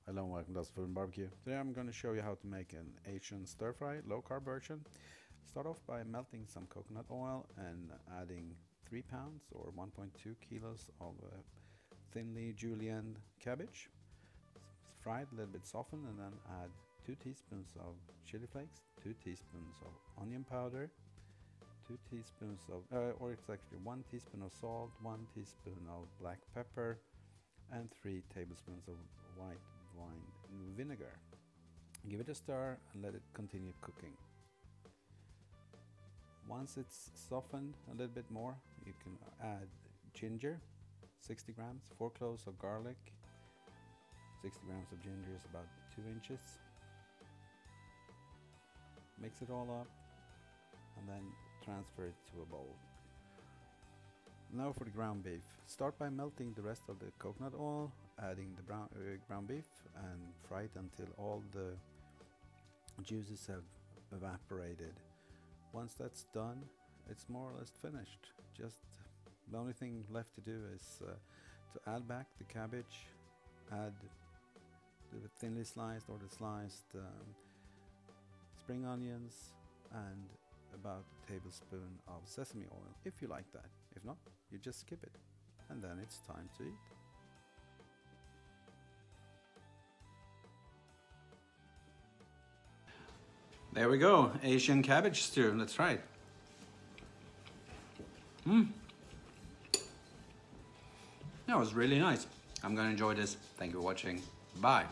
Hello and welcome to Food and Barbecue. Today I'm going to show you how to make an Asian stir-fry low-carb version. Start off by melting some coconut oil and adding 3 pounds or 1.2 kilos of thinly julienne cabbage. Fry it a little bit softened and then add 2 teaspoons of chili flakes, 2 teaspoons of onion powder, 2 teaspoons of, or it's actually 1 teaspoon of salt, 1 teaspoon of black pepper, and 3 tablespoons of white wine vinegar. Give it a stir and let it continue cooking. Once it's softened a little bit more, you can add ginger, 60 grams, 4 cloves of garlic, 60 grams of ginger is about 2 inches. Mix it all up and then transfer it to a bowl. Now for the ground beef. Start by melting the rest of the coconut oil, adding the ground beef and fry it until all the juices have evaporated. Once that's done, it's more or less finished. Just the only thing left to do is to add back the cabbage, add the thinly sliced or the sliced spring onions, and about a tablespoon of sesame oil if you like that. If not, you just skip it, and then it's time to eat. There we go, Asian cabbage stew. Let's try it. That was really nice. I'm gonna enjoy this. Thank you for watching. Bye.